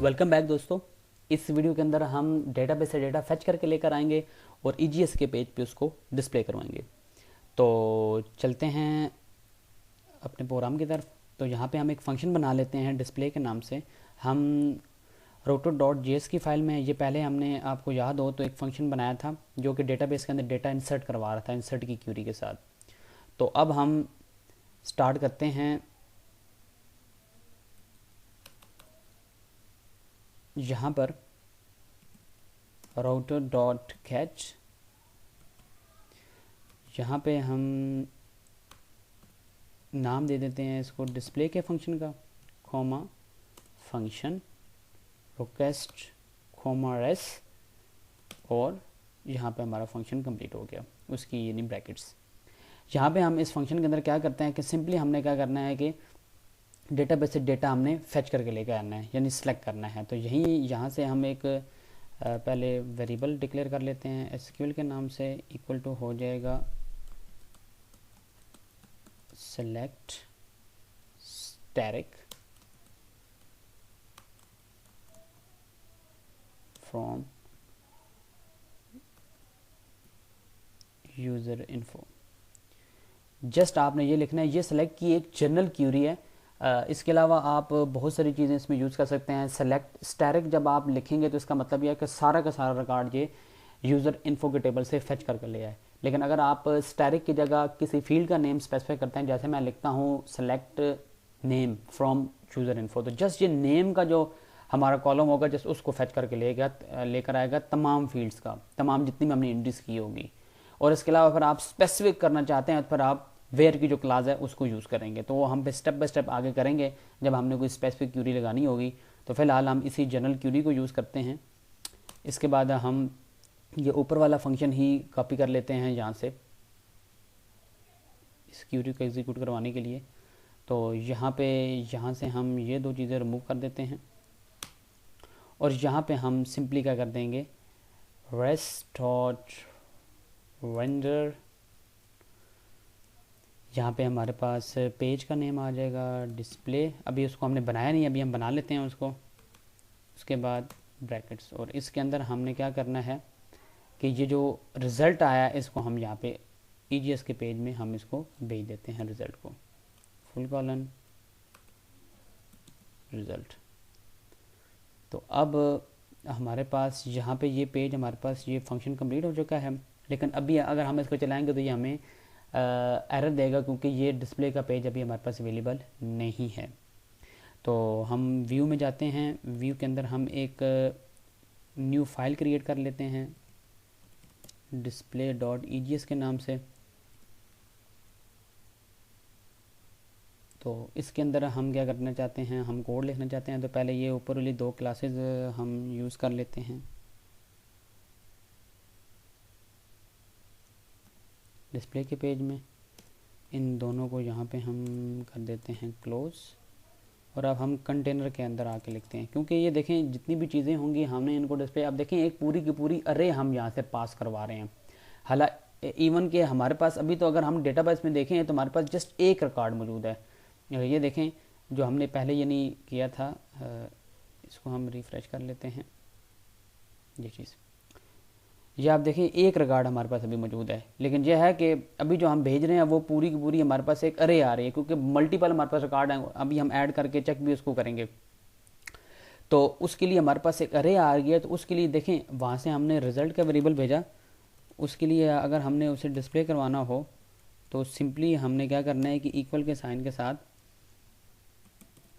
Welcome back दोस्तों। इस video के अंदर हम डेटाबेस से डेटा फैच करके लेकर आएंगे और ईजीएस के पेज पे उसको डिस्प्ले करवाएंगे। तो चलते हैं अपने प्रोग्राम की तरफ। तो यहाँ पे हम एक फंक्शन बना लेते हैं डिस्प्ले के नाम से। हम roto.js की फ़ाइल में, ये पहले हमने, आपको याद हो तो, एक फ़ंक्शन बनाया था जो कि डेटाबेस के अंदर डेटा इंसर्ट करवा रहा था इंसर्ट की क्यूरी के साथ। तो अब हम स्टार्ट करते हैं। यहाँ पर roto.catch, यहाँ पे हम नाम दे देते हैं इसको डिस्प्ले के फंक्शन का, comma function request comma res, और यहाँ पे हमारा फंक्शन कंप्लीट हो गया उसकी यानी ब्रैकेट्स। यहाँ पे हम इस फंक्शन के अंदर क्या करते हैं कि सिंपली हमने क्या करना है कि डेटाबेस से डेटा हमने फेच करके लेकर आना है, यानी सेलेक्ट करना है। तो यहाँ से हम एक पहले वेरिएबल डिक्लेयर कर लेते हैं एसक्यूएल के नाम से, इक्वल टू हो जाएगा select static from user info. Just आपने ये लिखना है, ये सेलेक्ट की एक जनरल क्यूरी है। इसके अलावा आप बहुत सारी चीज़ें इसमें यूज़ कर सकते हैं। सेलेक्ट स्टैटिक जब आप लिखेंगे तो इसका मतलब यह है कि सारा का सारा रिकॉर्ड ये यूज़र इन्फो के टेबल से फेच करके ले आए। लेकिन अगर आप स्टैटिक की जगह किसी फील्ड का नेम स्पेसिफाई करते हैं, जैसे मैं लिखता हूँ select name from user info, तो जस्ट ये नेम का जो हमारा कॉलम होगा जस्ट उसको फेच करके लेकर आएगा तमाम फील्ड्स का, तमाम जितनी भी हमने एंट्रीज की होगी। और इसके अलावा फिर आप स्पेसिफिक करना चाहते हैं तो फिर आप वेयर की जो क्लास है उसको यूज़ करेंगे। तो वो हम पे स्टेप बाय स्टेप आगे करेंगे जब हमने कोई स्पेसिफिक क्यूरी लगानी होगी। तो फिलहाल हम इसी जनरल क्यूरी को यूज़ करते हैं। इसके बाद हम ये ऊपर वाला फंक्शन ही कॉपी कर लेते हैं यहाँ से इस क्यूरी को एग्जीक्यूट करवाने के लिए। तो यहाँ से हम ये दो चीज़ें रिमूव कर देते हैं और यहाँ पे हम सिंपली क्या कर देंगे, रेस्ट डॉट रेंडर। यहाँ पे हमारे पास पेज का नेम आ जाएगा डिस्प्ले। अभी उसको हमने बनाया नहीं, अभी हम बना लेते हैं उसको। उसके बाद ब्रैकेट्स, और इसके अंदर हमने क्या करना है कि ये जो रिज़ल्ट आया इसको हम यहाँ पे ईजीएस के पेज में हम इसको भेज देते हैं, रिज़ल्ट को फुल कॉलन रिज़ल्ट। तो अब हमारे पास यहाँ पे ये पेज, हमारे पास ये फंक्शन कंप्लीट हो चुका है। लेकिन अभी अगर हम इसको चलाएंगे तो ये हमें एरर देगा क्योंकि ये डिस्प्ले का पेज अभी हमारे पास अवेलेबल नहीं है। तो हम व्यू में जाते हैं, व्यू के अंदर हम एक न्यू फाइल क्रिएट कर लेते हैं display.egs के नाम से। तो इसके अंदर हम क्या करना चाहते हैं, हम कोड लिखना चाहते हैं। तो पहले ये ऊपर वाली दो क्लासेस हम यूज़ कर लेते हैं डिस्प्ले के पेज में। इन दोनों को यहाँ पे हम कर देते हैं क्लोज, और अब हम कंटेनर के अंदर आके लिखते हैं, क्योंकि ये देखें जितनी भी चीज़ें होंगी हमने इनको डिस्प्ले, अब देखें एक पूरी की पूरी अरे हम यहाँ से पास करवा रहे हैं। हालांकि इवन के हमारे पास अभी तो अगर हम डेटाबेस में देखें तो हमारे पास जस्ट एक रिकॉर्ड मौजूद है। ये देखें जो हमने पहले यानी किया था, इसको हम रिफ़्रेश कर लेते हैं। ये चीज़, ये आप देखें एक रिकॉर्ड हमारे पास अभी मौजूद है। लेकिन यह है कि अभी जो हम भेज रहे हैं वो पूरी की पूरी हमारे पास एक अरे आ रही है, क्योंकि मल्टीपल हमारे पास रिकॉर्ड हैं। अभी हम ऐड करके चेक भी उसको करेंगे, तो उसके लिए हमारे पास एक अरे आ गई है। तो उसके लिए देखें वहाँ से हमने रिज़ल्ट का वेरिएबल भेजा, उसके लिए अगर हमने उसे डिस्प्ले करवाना हो तो सिंपली हमने क्या करना है कि इक्वल के साइन के साथ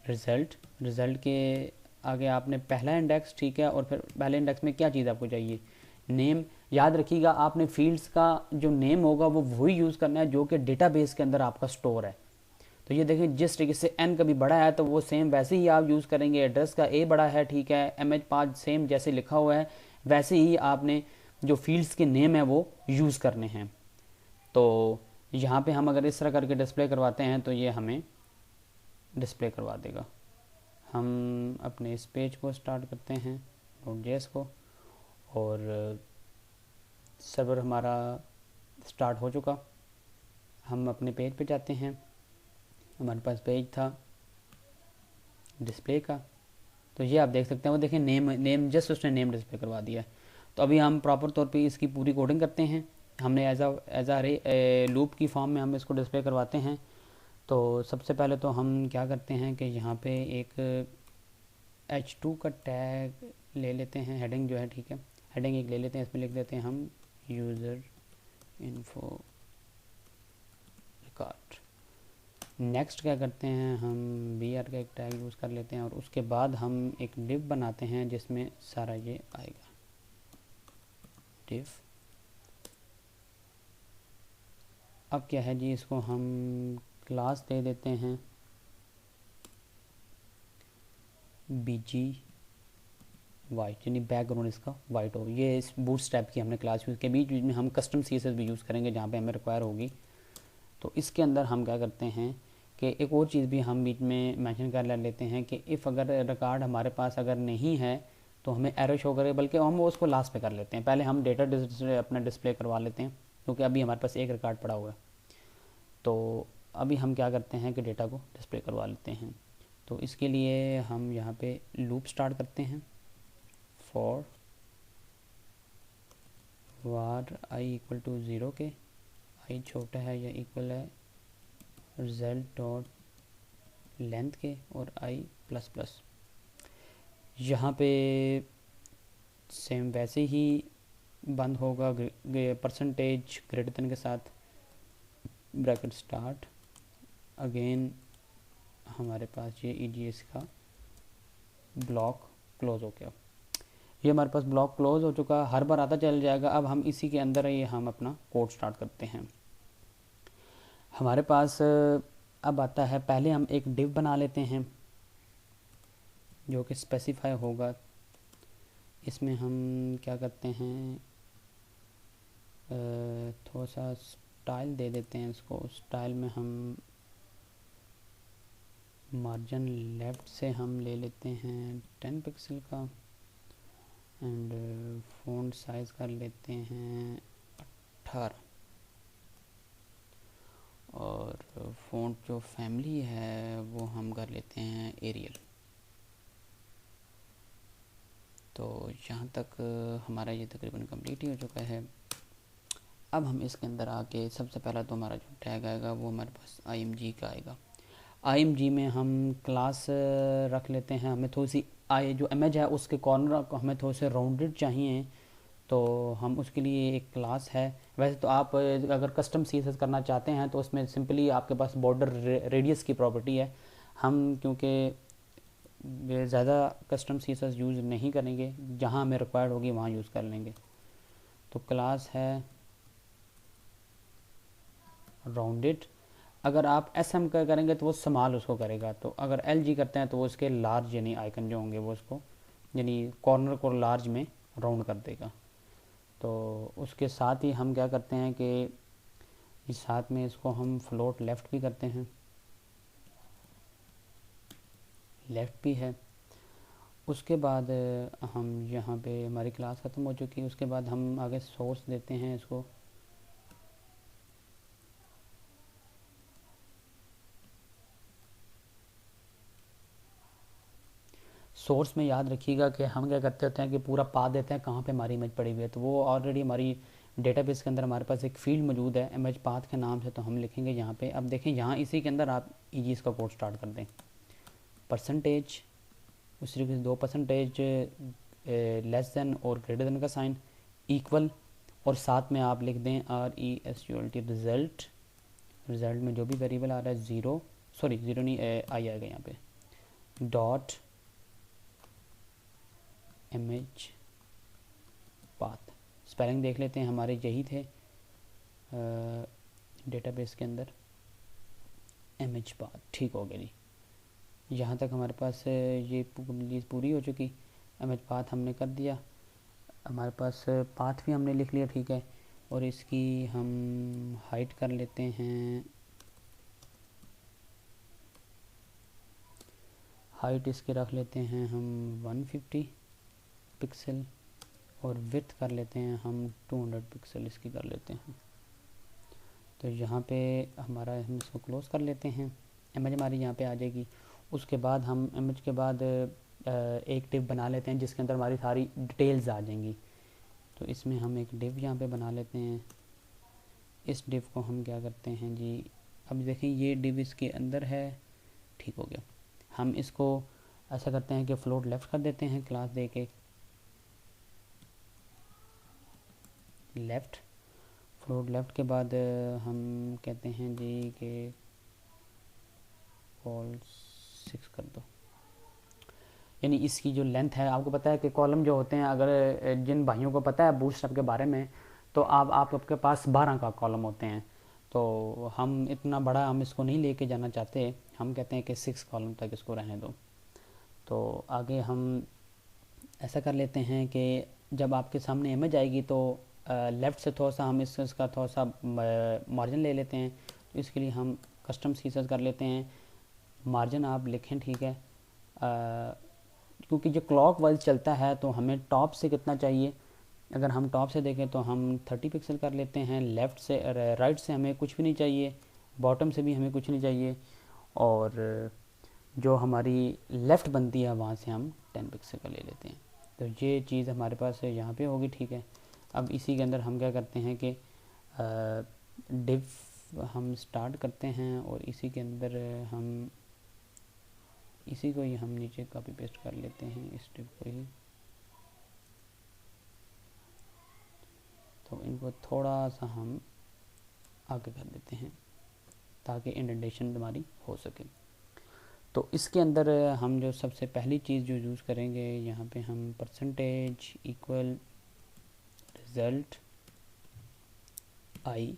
रिज़ल्ट के आगे आपने पहला इंडेक्स, ठीक है, और फिर पहले इंडेक्स में क्या चीज़ आपको चाहिए, नेम। याद रखिएगा आपने फील्ड्स का जो नेम होगा वो वही यूज़ करना है जो कि डेटाबेस के अंदर आपका स्टोर है। तो ये देखें जिस तरीके से n कभी बड़ा है तो वो सेम वैसे ही आप यूज़ करेंगे। एड्रेस का a बड़ा है, ठीक है, mh5 सेम जैसे लिखा हुआ है वैसे ही आपने जो फील्ड्स के नेम है वो यूज़ करने हैं। तो यहाँ पे हम अगर इस तरह करके डिस्प्ले करवाते हैं तो ये हमें डिस्प्ले करवा देगा। हम अपने इस पेज को स्टार्ट करते हैं Node.js को, और सर्वर हमारा स्टार्ट हो चुका। हम अपने पेज पे जाते हैं, हमारे पास पेज था डिस्प्ले का, तो ये आप देख सकते हैं, वो देखें नेम जस्ट उसने नेम डिस्प्ले करवा दिया है। तो अभी हम प्रॉपर तौर पे इसकी पूरी कोडिंग करते हैं। हमने एज अ लूप की फॉर्म में हम इसको डिस्प्ले करवाते हैं। तो सबसे पहले तो हम क्या करते हैं कि यहाँ पे एक h2 का टैग ले लेते हैं, हेडिंग जो है, ठीक है, हेडिंग एक ले लेते हैं, इसमें लिख देते हैं हम यूज़र इन्फो रिकॉर्ड। नेक्स्ट क्या करते हैं, हम br का एक टैग यूज़ कर लेते हैं और उसके बाद हम एक डिव बनाते हैं जिसमें सारा ये आएगा, डिव। अब क्या है जी, इसको हम क्लास दे देते हैं bg वाइट, यानी बैकग्राउंड इसका वाइट हो। ये इस बूटस्ट्रैप की हमने क्लास यूज़ के बीच बीच में हम कस्टम CSS भी यूज़ करेंगे जहाँ पे हमें रिक्वायर होगी। तो इसके अंदर हम क्या करते हैं कि एक और चीज़ भी हम बीच में मेंशन कर लेते हैं कि इफ़ अगर रिकॉर्ड हमारे पास अगर नहीं है तो हमें एरर शो करे, बल्कि हम वो उसको लास्ट पे कर लेते हैं। पहले हम डेटा अपना डिस्प्ले करवा लेते हैं क्योंकि अभी हमारे पास एक रिकॉर्ड पड़ा हुआ है। तो अभी हम क्या करते हैं कि डेटा को डिस्प्ले करवा लेते हैं। तो इसके लिए हम यहाँ पे लूप स्टार्ट करते हैं, for var I equal to 0 के, आई छोटा है या इक्वल है रिजल्ट डॉट लेंथ के और आई प्लस प्लस। यहाँ पे सेम वैसे ही बंद होगा परसेंटेज ग्रेटर देन के साथ, ब्रैकेट स्टार्ट, अगेन हमारे पास ये EGS का ब्लॉक क्लोज हो गया। ये हमारे पास ब्लॉक क्लोज हो चुका, हर बार आता चल जाएगा। अब हम इसी के अंदर ही हम अपना कोड स्टार्ट करते हैं। हमारे पास अब आता है, पहले हम एक डिव बना लेते हैं जो कि स्पेसिफाई होगा। इसमें हम क्या करते हैं, थोड़ा सा स्टाइल दे देते हैं इसको। स्टाइल में हम मार्जिन लेफ्ट से हम ले लेते हैं 10 पिक्सल का एंड फ़ॉन्ट साइज़ कर लेते हैं 18 और फ़ॉन्ट जो फैमिली है वो हम कर लेते हैं एरियल। तो यहाँ तक हमारा ये तकरीबन कंप्लीट ही हो चुका है। अब हम इसके अंदर आके सबसे पहला तो हमारा जो टैग आएगा वो हमारे पास img का आएगा। img में हम क्लास रख लेते हैं। हमें थोड़ी सी जो इमेज है उसके कॉर्नर को हमें थोड़े से राउंडेड चाहिए, तो हम उसके लिए एक क्लास है। वैसे तो आप अगर कस्टम CSS करना चाहते हैं तो उसमें सिंपली आपके पास बॉर्डर रेडियस की प्रॉपर्टी है। हम क्योंकि ज़्यादा कस्टम CSS यूज़ नहीं करेंगे, जहाँ हमें रिक्वायर्ड होगी वहाँ यूज़ कर लेंगे। तो क्लास है राउंडेड। अगर आप SM का करेंगे तो वो स्मॉल उसको करेगा, तो अगर LG करते हैं तो वो इसके लार्ज यानी आइकन जो होंगे वो उसको यानी कॉर्नर को लार्ज में राउंड कर देगा। तो उसके साथ ही हम क्या करते हैं कि इस साथ में इसको हम फ्लोट लेफ़्ट भी करते हैं, लेफ़्ट भी है। उसके बाद हम यहाँ पे हमारी क्लास ख़त्म हो चुकी है। उसके बाद हम आगे सोर्स देते हैं इसको। सोर्स में याद रखिएगा कि हम क्या करते होते हैं कि पूरा पा देते हैं कहाँ पे हमारी इमेज पड़ी हुई है। तो वो ऑलरेडी हमारी डेटाबेस के अंदर हमारे पास एक फील्ड मौजूद है इमेज पाथ के नाम से, तो हम लिखेंगे यहाँ पे। अब देखें यहाँ इसी के अंदर आप EGS का कोड स्टार्ट कर दें, परसेंटेज, उस तरीके से 2% लेस देन और ग्रेटर देन का साइन, इक्वल, और साथ में आप लिख दें RESULT रिज़ल्ट। रिज़ल्ट में जो भी वेरिएबल आ रहा है 0 नहीं आई आएगा यहाँ पे, डॉट इमेज पाथ। स्पेलिंग देख लेते हैं, हमारे यही थे डेटाबेस के अंदर, इमेज पाथ। ठीक हो गया जी। यहाँ तक हमारे पास ये चीज़ पूरी हो चुकी। इमेज पाथ हमने कर दिया, हमारे पास पाथ भी हमने लिख लिया, ठीक है। और इसकी हम हाइट कर लेते हैं, हाइट इसके रख लेते हैं हम 150 पिक्सल और विड्थ कर लेते हैं हम 200 पिक्सल इसकी कर लेते हैं। तो यहाँ पे हमारा हम इसको क्लोज़ कर लेते हैं, इमेज हमारी यहाँ पे आ जाएगी। उसके बाद हम इमेज के बाद एक डिव बना लेते हैं जिसके अंदर हमारी सारी डिटेल्स आ जाएंगी। तो इसमें हम एक डिव यहाँ पे बना लेते हैं। इस डिव को हम क्या करते हैं जी, अब देखें ये डिव इसके अंदर है, ठीक हो गया। हम इसको ऐसा करते हैं कि फ्लोट लेफ़्ट कर देते हैं क्लास दे के, लेफ़्ट, फ्लोट लेफ़्ट के बाद हम कहते हैं जी कि कॉल 6 कर दो, यानी इसकी जो लेंथ है, आपको पता है कि कॉलम जो होते हैं, अगर जिन भाइयों को पता है बूटस्ट्रैप के बारे में, तो आप आपके पास 12 का कॉलम होते हैं। तो हम इतना बड़ा हम इसको नहीं लेके जाना चाहते, हम कहते हैं कि 6 कॉलम तक इसको रहने दो। तो आगे हम ऐसा कर लेते हैं कि जब आपके सामने इमेज आएगी तो लेफ़्ट से थोड़ा सा हम इसका थोड़ा सा मार्जिन ले लेते हैं। तो इसके लिए हम कस्टम सीसर्स कर लेते हैं, मार्जिन आप लिखें, ठीक है, क्योंकि जो क्लॉक वाइज चलता है तो हमें टॉप से कितना चाहिए। अगर हम टॉप से देखें तो हम 30 पिक्सल कर लेते हैं, लेफ़्ट से राइट से हमें कुछ भी नहीं चाहिए, बॉटम से भी हमें कुछ नहीं चाहिए, और जो हमारी लेफ़्ट बनती है वहाँ से हम 10 पिक्सल का ले लेते हैं। तो ये चीज़ हमारे पास यहाँ पे होगी, ठीक है। अब इसी के अंदर हम क्या करते हैं कि डिव हम स्टार्ट करते हैं और इसी के अंदर हम इसी को ही हम नीचे कॉपी पेस्ट कर लेते हैं, इस डिव को ही। तो इनको थोड़ा सा हम आगे कर देते हैं ताकि इंडेंटेशन हमारी हो सके। तो इसके अंदर हम जो सबसे पहली चीज़ जो यूज़ करेंगे, यहाँ पे हम percentage equal result I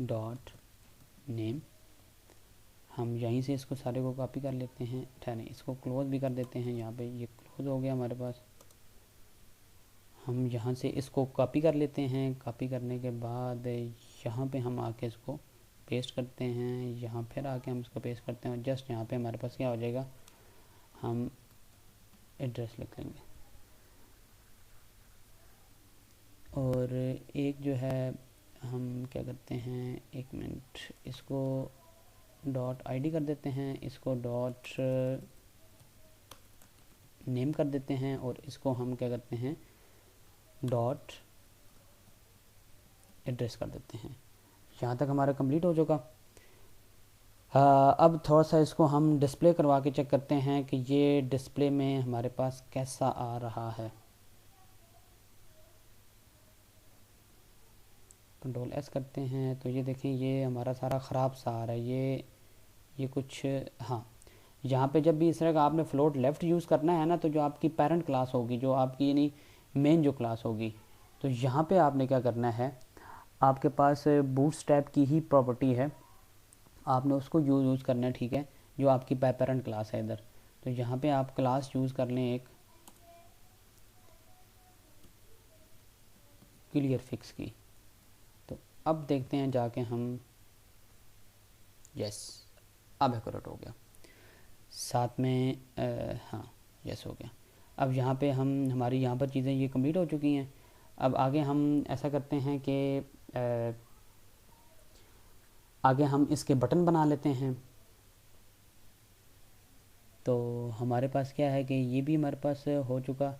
dot name, हम यहीं से इसको सारे को कॉपी कर लेते हैं, ठहरे इसको क्लोज़ भी कर देते हैं। यहाँ पे ये क्लोज़ हो गया हमारे पास। हम यहाँ से इसको कॉपी कर लेते हैं, कॉपी करने के बाद यहाँ पे हम आके इसको पेस्ट करते हैं, यहाँ फिर आके हम इसको पेस्ट करते हैं, और जस्ट यहाँ पे हमारे पास क्या हो जाएगा, हम एड्रेस लिख लेंगे। और एक जो है हम क्या करते हैं, एक मिनट, इसको डॉट आईडी कर देते हैं, इसको डॉट नेम कर देते हैं, और इसको हम क्या करते हैं डॉट एड्रेस कर देते हैं। यहाँ तक हमारा कंप्लीट हो चुका। अब थोड़ा सा इसको हम डिस्प्ले करवा के चेक करते हैं कि ये डिस्प्ले में हमारे पास कैसा आ रहा है। कंट्रोल एस करते हैं तो ये देखें ये हमारा सारा ख़राब सा आ रहा है, ये कुछ, हाँ, यहाँ पे जब भी इस तरह का आपने फ्लोट लेफ़्ट यूज़ करना है ना, तो जो आपकी पेरेंट क्लास होगी, जो आपकी यानी मेन जो क्लास होगी, तो यहाँ पे आपने क्या करना है, आपके पास बूटस्ट्रैप की ही प्रॉपर्टी है, आपने उसको यूज़ करना है, ठीक है, जो आपकी पेरेंट क्लास है इधर। तो यहाँ पे आप क्लास यूज़ कर लें एक क्लियर फिक्स की। तो अब देखते हैं जाके हम, यस, अब एक्यूरेट हो गया, साथ में हाँ यस हो गया। अब यहाँ पे हम हमारी यहाँ पर चीज़ें ये कंप्लीट हो चुकी हैं। अब आगे हम ऐसा करते हैं कि आगे हम इसके बटन बना लेते हैं। तो हमारे पास क्या है कि ये भी हमारे पास हो चुका।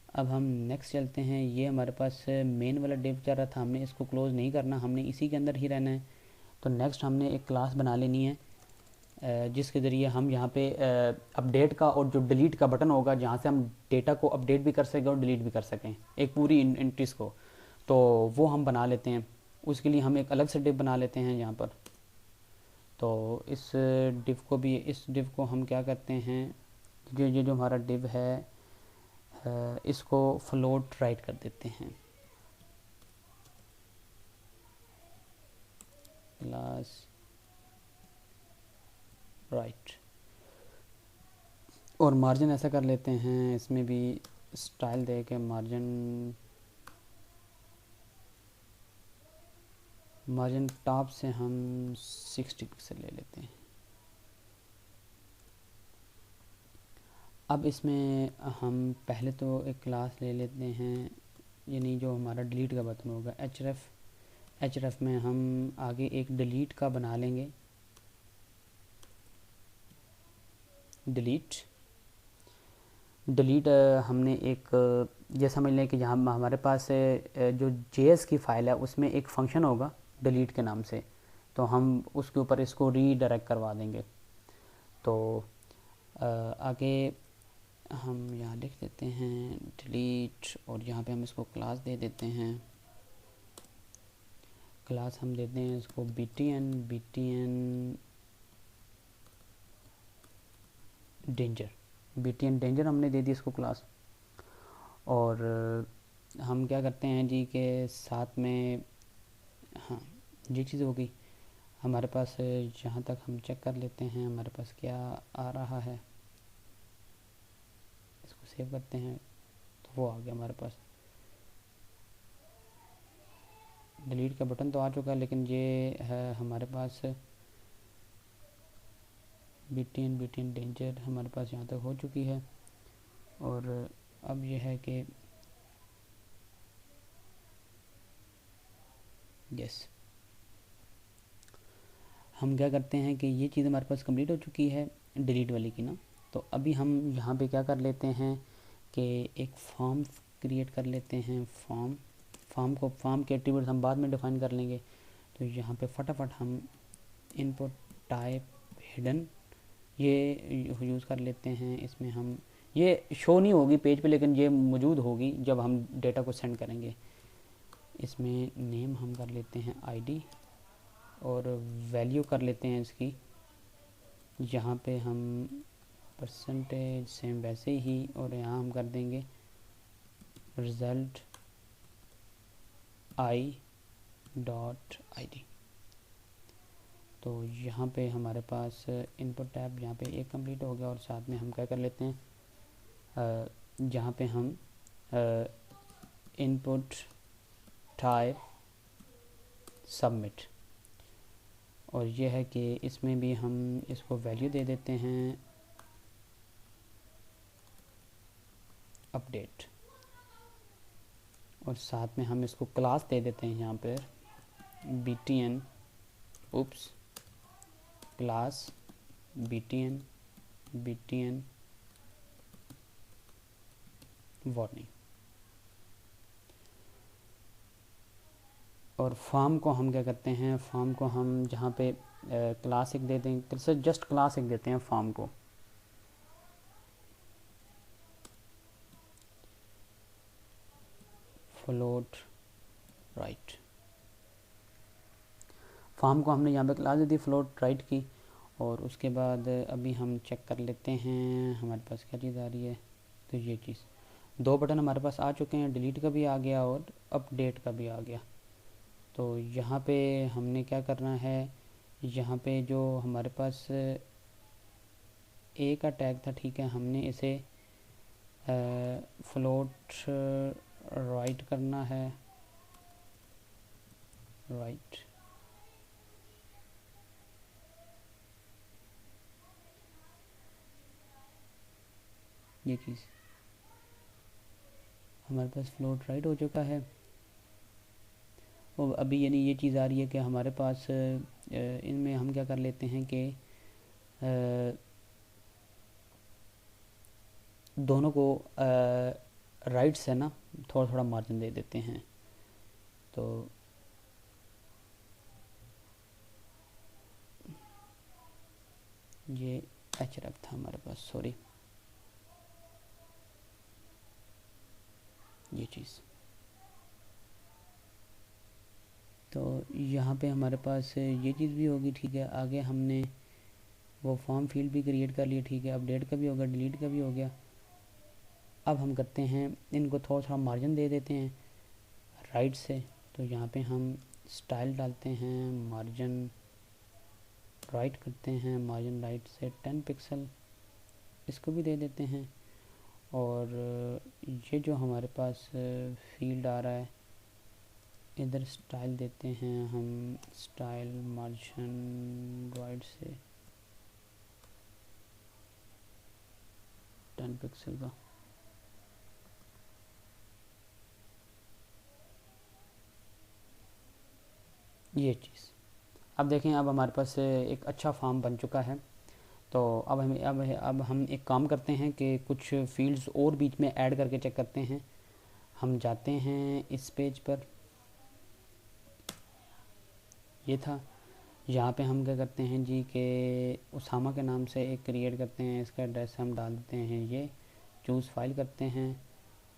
अब हम नेक्स्ट चलते हैं, ये हमारे पास मेन वाला डिव चल रहा था, हमने इसको क्लोज़ नहीं करना, हमने इसी के अंदर ही रहना है। तो नेक्स्ट हमने एक क्लास बना लेनी है जिसके ज़रिए हम यहाँ पे अपडेट का और जो डिलीट का बटन होगा, जहाँ से हम डेटा को अपडेट भी कर सकें और डिलीट भी कर सकें एक पूरी एंट्रीज को, तो वो हम बना लेते हैं। उसके लिए हम एक अलग से डिव बना लेते हैं यहाँ पर। तो इस डिव को भी, इस डिव को हम क्या करते हैं, जो हमारा डिव है इसको फ्लोट राइट कर देते हैं, क्लास राइट, और मार्जिन ऐसा कर लेते हैं, इसमें भी स्टाइल दे के मार्जिन टॉप से हम 60 पिक्सल ले लेते हैं। अब इसमें हम पहले तो एक क्लास ले लेते हैं, यानी जो हमारा डिलीट का बटन होगा एचरेफ में हम आगे एक डिलीट का बना लेंगे, डिलीट। डिलीट हमने एक ये समझ लें कि जहाँ हमारे पास जो जेएस की फ़ाइल है उसमें एक फंक्शन होगा डिलीट के नाम से, तो हम उसके ऊपर इसको रीडायरेक्ट करवा देंगे। तो आगे हम यहाँ लिख देते हैं डिलीट, और यहाँ पे हम इसको क्लास दे देते हैं। क्लास हम देते हैं इसको btn डेंजर, btn डेंजर हमने दे दी इसको क्लास। और हम क्या करते हैं जी के साथ में, हाँ ये चीज़ हो गई हमारे पास। जहाँ तक हम चेक कर लेते हैं हमारे पास क्या आ रहा है, इसको सेव करते हैं तो वो आ गया हमारे पास। डिलीट का बटन तो आ चुका है, लेकिन ये है हमारे पास btn डेंजर हमारे पास यहाँ तक हो चुकी है। और अब ये है कि यस, हम क्या करते हैं कि ये चीज़ हमारे पास कंप्लीट हो चुकी है डिलीट वाली की ना। तो अभी हम यहाँ पे क्या कर लेते हैं कि एक फॉर्म क्रिएट कर लेते हैं। फॉर्म के एट्रीब्यूट्स हम बाद में डिफाइन कर लेंगे। तो यहाँ पे फटाफट हम इनपुट टाइप हिडन ये यूज़ कर लेते हैं। इसमें हम ये शो नहीं होगी पेज पे, लेकिन ये मौजूद होगी जब हम डेटा को सेंड करेंगे। इसमें नेम हम कर लेते हैं आईडी, और वैल्यू कर लेते हैं इसकी, यहाँ पे हम परसेंटेज सेम वैसे ही, और यहाँ हम कर देंगे रिज़ल्ट i.id। तो यहाँ पे हमारे पास इनपुट टैब यहाँ पे एक कंप्लीट हो गया, और साथ में हम क्या कर लेते हैं जहाँ पे हम इनपुट टाइप सबमिट, और ये है कि इसमें भी हम इसको वैल्यू दे देते हैं अपडेट, और साथ में हम इसको क्लास दे देते हैं यहाँ पर btn क्लास btn वार्निंग। और फॉर्म को हम क्या करते हैं, फॉर्म को हम जहाँ पे क्लास एक दे दें, तो जस्ट क्लास एक देते हैं फॉर्म को। फ्लोट राइट, फॉर्म को हमने यहाँ पे क्लास दे दी फ्लोट राइट की। और उसके बाद अभी हम चेक कर लेते हैं हमारे पास क्या चीज़ आ रही है। तो ये चीज़, दो बटन हमारे पास आ चुके हैं, डिलीट का भी आ गया और अपडेट का भी आ गया। तो यहाँ पे हमने क्या करना है, यहाँ पे जो हमारे पास ए का टैग था, ठीक है, हमने इसे फ्लोट राइट करना है, राइट। ये चीज़ हमारे पास फ्लोट राइट हो चुका है। और अभी यानी ये चीज़ आ रही है कि हमारे पास इनमें हम क्या कर लेते हैं कि दोनों को राइट से ना थोड़ा थोड़ा मार्जिन दे देते हैं। तो ये एचरफ था हमारे पास, सॉरी, ये चीज़। तो यहाँ पे हमारे पास ये चीज़ भी होगी, ठीक है। आगे हमने वो फॉर्म फील्ड भी क्रिएट कर लिया, ठीक है, अपडेट का भी हो गया, डिलीट का भी हो गया। अब हम करते हैं इनको थोड़ा थोड़ा मार्जिन दे देते हैं राइट से। तो यहाँ पे हम स्टाइल डालते हैं, मार्जिन राइट करते हैं, मार्जिन राइट से 10 पिक्सल इसको भी दे देते हैं। और ये जो हमारे पास फील्ड आ रहा है, इधर स्टाइल देते हैं हम, स्टाइल मार्जिन राइट से 10 पिक्सल का। ये चीज़, अब देखें, अब हमारे पास एक अच्छा फॉर्म बन चुका है। तो अब हम एक काम करते हैं कि कुछ फील्ड्स और बीच में ऐड करके चेक करते हैं। हम जाते हैं इस पेज पर, ये था, यहाँ पे हम क्या करते हैं जी कि उसामा के नाम से एक क्रिएट करते हैं, इसका एड्रेस हम डाल देते हैं, ये चूज़ फाइल करते हैं।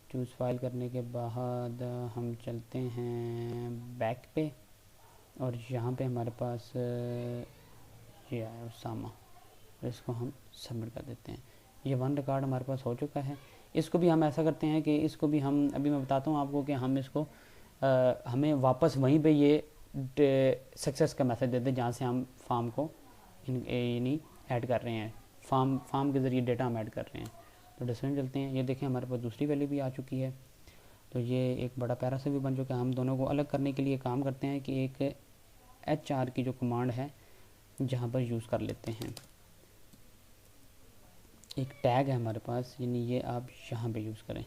चूज़ फाइल करने के बाद हम चलते हैं बैक पे, और यहाँ पे हमारे पास ये आया उसामा, इसको हम सबमिट कर देते हैं। ये वन रिकॉर्ड हमारे पास हो चुका है। इसको भी हम ऐसा करते हैं कि इसको भी हम, अभी मैं बताता हूँ आपको कि हम इसको हमें वापस वहीं पे ये सक्सेस का मैसेज देते हैं जहाँ से हम फार्म को यानी ऐड कर रहे हैं, फार्म के ज़रिए डेटा हम ऐड कर रहे हैं। तो डिस्प्ले में चलते हैं, ये देखें हमारे पास दूसरी वैल्यू भी आ चुकी है। तो ये एक बड़ा पैरा से भी बन चुका है। हम दोनों को अलग करने के लिए काम करते हैं कि एक HR की जो कमांड है जहाँ पर यूज़ कर लेते हैं, एक टैग है हमारे पास, यानी ये आप यहाँ पे यूज़ करें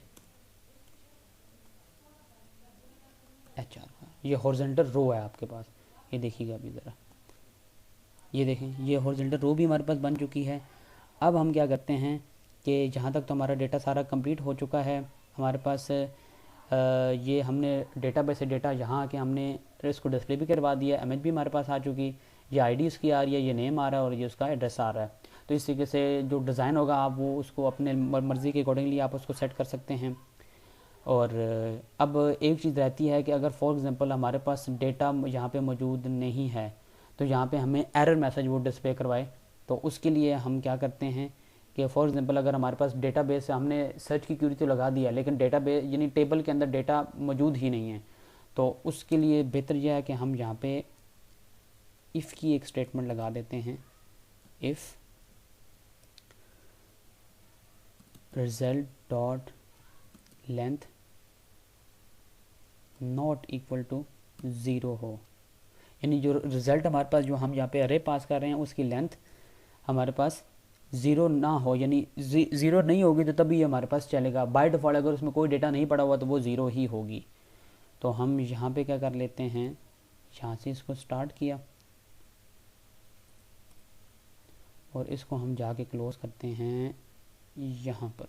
HR का। ये हॉरिजॉन्टल रो है आपके पास, ये देखिएगा अभी ज़रा, ये देखें ये हॉरिजॉन्टल रो भी हमारे पास बन चुकी है। अब हम क्या करते हैं कि जहाँ तक तो हमारा डेटा सारा कंप्लीट हो चुका है हमारे पास, ये हमने डेटाबेस से डेटा यहाँ आके हमने इसको डिस्प्ले भी करवा दिया, इमेज भी हमारे पास आ चुकी, ये ID उसकी आ रही है, ये नेम आ रहा है और ये उसका एड्रेस आ रहा है। तो इस तरीके से जो डिज़ाइन होगा आप वो उसको अपने मर्ज़ी के अकॉर्डिंगली आप उसको सेट कर सकते हैं। और अब एक चीज़ रहती है कि अगर फॉर एग्ज़ाम्पल हमारे पास डेटा यहाँ पे मौजूद नहीं है, तो यहाँ पे हमें एरर मैसेज वो डिस्प्ले करवाए, तो उसके लिए हम क्या करते हैं कि फॉर एग्ज़ाम्पल अगर हमारे पास डेटाबेस है, हमने सर्च की क्वेरी तो लगा दिया लेकिन डेटाबेस यानी टेबल के अंदर डेटा मौजूद ही नहीं है, तो उसके लिए बेहतर यह है कि हम यहाँ पे इफ़ की एक स्टेटमेंट लगा देते हैं, if result dot length not equal to 0 हो, यानी जो रिज़ल्ट हमारे पास जो हम यहाँ पे अरे पास कर रहे हैं उसकी लेंथ हमारे पास 0 ना हो, यानी 0 नहीं होगी तो तभी हमारे पास चलेगा। बाय डिफ़ॉल्ट अगर उसमें कोई डेटा नहीं पड़ा हुआ तो वो 0 ही होगी। तो हम यहाँ पे क्या कर लेते हैं, यहाँ से इसको स्टार्ट किया और इसको हम जाके क्लोज़ करते हैं यहाँ पर।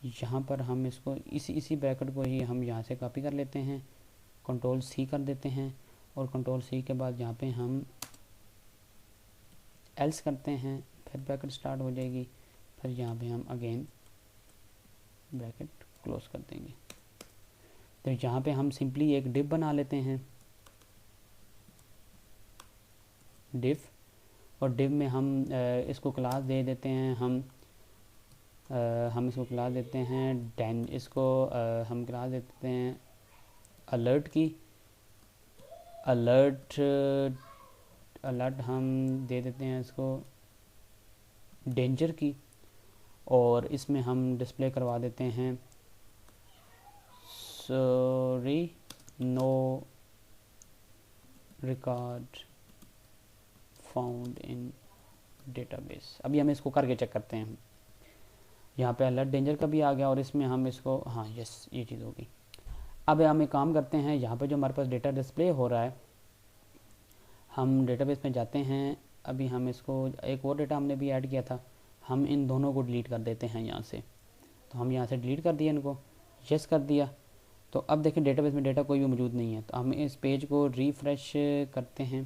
यहाँ पर हम इसको इसी ब्रैकेट को ही हम यहाँ से कॉपी कर लेते हैं, Ctrl+C कर देते हैं और Ctrl+C के बाद यहाँ पे हम एल्स करते हैं, फिर ब्रैकेट स्टार्ट हो जाएगी, फिर यहाँ पे हम अगेन ब्रैकेट क्लोज कर देंगे। तो यहाँ पे हम सिंपली एक डिव बना लेते हैं, डिव, और डिव में हम इसको क्लास दे देते हैं, हम इसको क्लास देते हैं इसको हम क्लास देते हैं अलर्ट की, अलर्ट हम दे देते हैं इसको डेंजर की, और इसमें हम डिस्प्ले करवा देते हैं sorry no record found in database. अभी हम इसको करके चेक करते हैं, यहाँ पे अलर्ट डेंजर का भी आ गया और इसमें हम इसको, हाँ यस ये चीज़ होगी। अब हम एक काम करते हैं, यहाँ पे जो हमारे पास डेटा डिस्प्ले हो रहा है हम डेटाबेस में जाते हैं, अभी हम इसको एक और डेटा हमने भी ऐड किया था, हम इन दोनों को डिलीट कर देते हैं यहाँ से। तो हम यहाँ से डिलीट कर दिया इनको, यस कर दिया। तो अब देखें डेटाबेस में डेटा कोई भी मौजूद नहीं है, तो हम इस पेज को रिफ़्रेश करते हैं,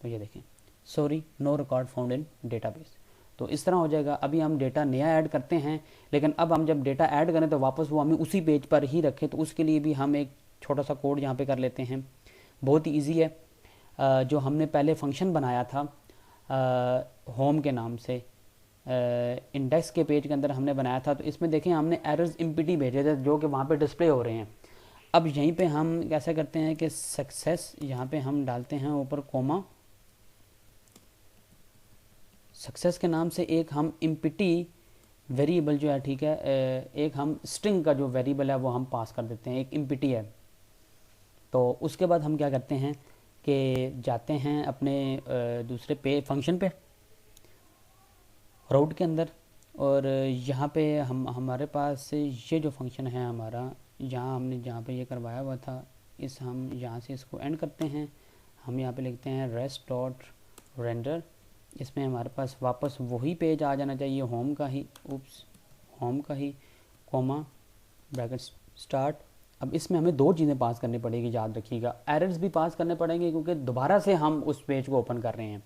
तो ये देखें sorry no record found in database. तो इस तरह हो जाएगा। अभी हम डेटा नया ऐड करते हैं, लेकिन अब हम जब डेटा ऐड करें तो वापस वो हमें उसी पेज पर ही रखें, तो उसके लिए भी हम एक छोटा सा कोड यहाँ पे कर लेते हैं। बहुत ही ईजी है। जो हमने पहले फंक्शन बनाया था होम के नाम से, इंडेक्स के पेज के अंदर हमने बनाया था, तो इसमें देखें हमने एरर्स इम्पिटी भेजे थे जो कि वहाँ पे डिस्प्ले हो रहे हैं। अब यहीं पे हम कैसे करते हैं कि सक्सेस यहाँ पे हम डालते हैं ऊपर कोमा, सक्सेस के नाम से एक हम इम्पिटी वेरिएबल जो है, ठीक है, एक हम स्ट्रिंग का जो वेरिएबल है वो हम पास कर देते हैं, एक इम्पिटी है। तो उसके बाद हम क्या करते हैं कि जाते हैं अपने दूसरे पे फंक्शन पे राउट के अंदर, और यहाँ पे हमारे पास ये जो फंक्शन है हमारा, यहाँ हमने जहाँ पे ये करवाया हुआ था, हम यहाँ से इसको एंड करते हैं। हम यहाँ पे लिखते हैं रेस्ट डॉट रेंडर, इसमें हमारे पास वापस वही पेज आ जाना चाहिए होम का ही, होम का ही, कॉमा ब्रैकेट स्टार्ट। अब इसमें हमें दो चीज़ें पास करनी पड़ेगी, याद रखिएगा, एरर्स भी पास करने पड़ेंगे क्योंकि दोबारा से हम उस पेज को ओपन कर रहे हैं।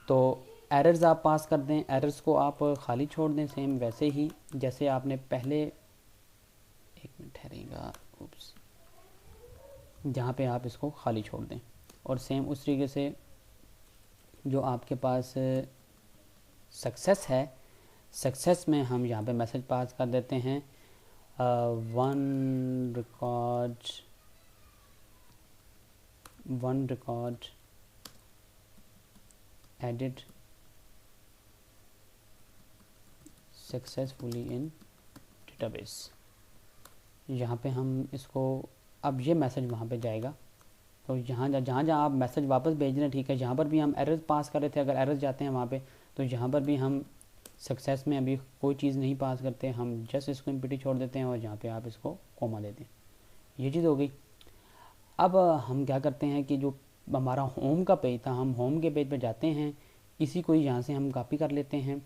तो एरर्स आप पास कर दें, एरर्स को आप खाली छोड़ दें, सेम वैसे ही जैसे आपने पहले, एक मिनट ठहरेगा, उप्स, जहाँ पे आप इसको खाली छोड़ दें। और सेम उस तरीके से जो आपके पास सक्सेस है, सक्सेस में हम यहाँ पे मैसेज पास कर देते हैं वन रिकॉर्ड एडिट सक्सेसफुली इन डेटाबेस। यहाँ पे हम इसको, अब ये मैसेज वहाँ पे जाएगा। तो जहाँ आप मैसेज वापस भेज रहे हैं, ठीक है, जहाँ पर भी हम एरर्स पास कर रहे थे, अगर एरर्स जाते हैं वहाँ पे, तो यहाँ पर भी हम सक्सेस में अभी कोई चीज़ नहीं पास करते, हम जस्ट इसको एम्प्टी छोड़ देते हैं और जहाँ पे आप इसको कॉमा दे दें। ये चीज़ हो गई। अब हम क्या करते हैं कि जो हमारा होम का पेज था, हम होम के पेज पे जाते हैं, इसी को यहाँ से हम कॉपी कर लेते हैं,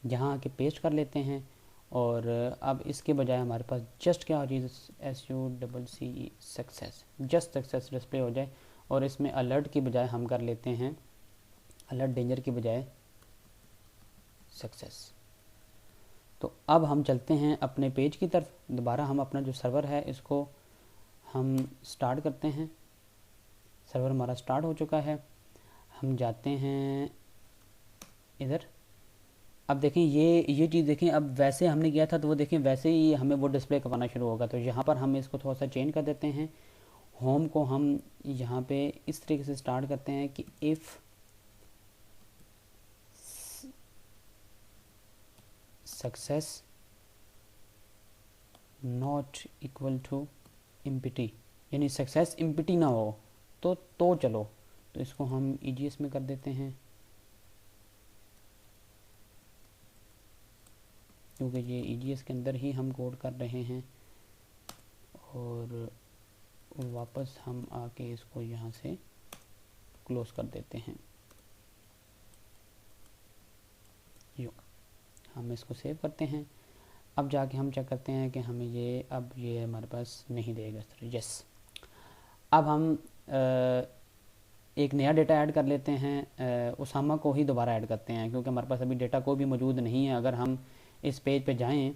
यहाँ आके पेस्ट कर लेते हैं। और अब इसके बजाय हमारे पास जस्ट क्या हो जाए, SUCCE success, just success display हो जाए। और इसमें अलर्ट की बजाय हम कर लेते हैं अलर्ट डेंजर की बजाय सक्सेस। तो अब हम चलते हैं अपने पेज की तरफ, दोबारा हम अपना जो सर्वर है इसको हम स्टार्ट करते हैं। सर्वर हमारा स्टार्ट हो चुका है, हम जाते हैं इधर। अब देखें ये चीज़ देखें, अब वैसे हमने किया था तो वो देखें वैसे ही हमें वो डिस्प्ले करवाना शुरू होगा। तो यहाँ पर हम इसको थोड़ा सा चेंज कर देते हैं, होम को हम यहाँ पे इस तरीके से स्टार्ट करते हैं कि if success not equal to empty, यानी सक्सेस एम्प्टी ना हो तो चलो, तो इसको हम EGS में कर देते हैं क्योंकि ये EGS के अंदर ही हम कोड कर रहे हैं। और वापस हम आके इसको यहाँ से क्लोज कर देते हैं। यो, हम इसको सेव करते हैं। अब जाके हम चेक करते हैं कि हमें ये, अब ये हमारे पास नहीं देगा। यस, अब हम एक नया डेटा ऐड कर लेते हैं, उसामा को ही दोबारा ऐड करते हैं क्योंकि हमारे पास अभी डेटा कोई भी मौजूद नहीं है। अगर हम इस पेज पे जाएं,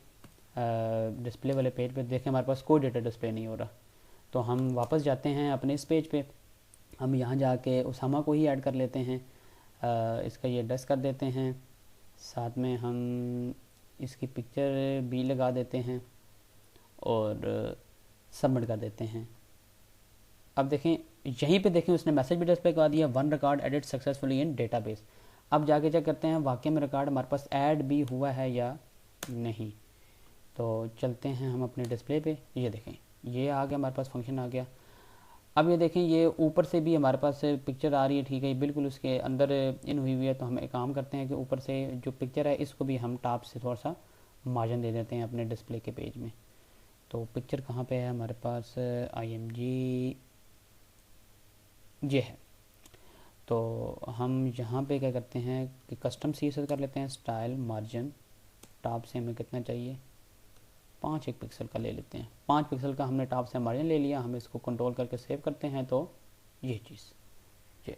डिस्प्ले वाले पेज पे, देखें हमारे पास कोई डेटा डिस्प्ले नहीं हो रहा। तो हम वापस जाते हैं अपने इस पेज पे, हम यहाँ जाके उसामा को ही ऐड कर लेते हैं। इसका ये डस्ट कर देते हैं, साथ में हम इसकी पिक्चर भी लगा देते हैं और सबमिट कर देते हैं। अब देखें यहीं पे देखें उसने मैसेज भी डिस्प्ले करवा दिया, वन रिकॉर्ड एडिट सक्सेसफुली इन डेटाबेस। अब जाके चेक करते हैं वाकई में रिकॉर्ड हमारे पास ऐड भी हुआ है या नहीं। तो चलते हैं हम अपने डिस्प्ले पे, ये देखें ये आ गया, हमारे पास फंक्शन आ गया। अब ये देखें ये ऊपर से भी हमारे पास पिक्चर आ रही है, ठीक है, बिल्कुल उसके अंदर इन हुई हुई है। तो हम एक काम करते हैं कि ऊपर से जो पिक्चर है इसको भी हम टॉप से थोड़ा सा मार्जिन दे देते हैं अपने डिस्प्ले के पेज में। तो पिक्चर कहाँ पे है हमारे पास, IMG ये है। तो हम यहाँ पे क्या करते हैं कि कस्टम CSS कर लेते हैं, स्टाइल मार्जिन टॉप से हमें कितना चाहिए, 5 एक पिक्सल का ले लेते हैं। 5 पिक्सल का हमने टॉप से मार्जिन ले लिया, हम इसको कंट्रोल करके सेव करते हैं। तो ये चीज़ ये,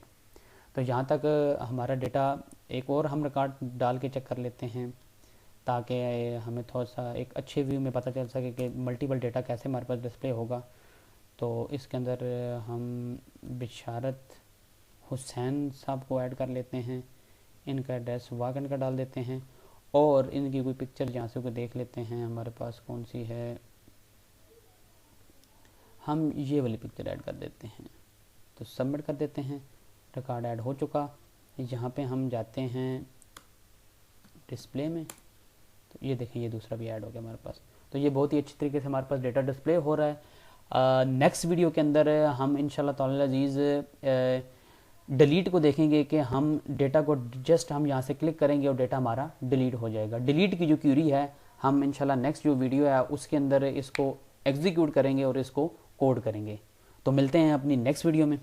तो यहाँ तक हमारा डेटा, एक और हम रिकॉर्ड डाल के चेक कर लेते हैं ताकि हमें थोड़ा सा एक अच्छे व्यू में पता चल सके कि मल्टीपल डेटा कैसे हमारे पास डिस्प्ले होगा। तो इसके अंदर हम बिशारत हुसैन साहब को ऐड कर लेते हैं, इनका एड्रेस वागन का डाल देते हैं और इनकी कोई पिक्चर जहाँ से कोई देख लेते हैं हमारे पास कौन सी है, हम ये वाली पिक्चर ऐड कर देते हैं। तो सबमिट कर देते हैं, रिकॉर्ड ऐड हो चुका। यहाँ पे हम जाते हैं डिस्प्ले में, तो ये देखें ये दूसरा भी ऐड हो गया हमारे पास। तो ये बहुत ही अच्छी तरीके से हमारे पास डेटा डिस्प्ले हो रहा है। नेक्स्ट वीडियो के अंदर हम इंशाल्लाह ताला अज़ीज़ डिलीट को देखेंगे कि हम डेटा को जस्ट हम यहाँ से क्लिक करेंगे और डेटा हमारा डिलीट हो जाएगा। डिलीट की जो क्यूरी है हम इंशाल्लाह नेक्स्ट जो वीडियो है उसके अंदर इसको एग्जीक्यूट करेंगे और इसको कोड करेंगे। तो मिलते हैं अपनी नेक्स्ट वीडियो में।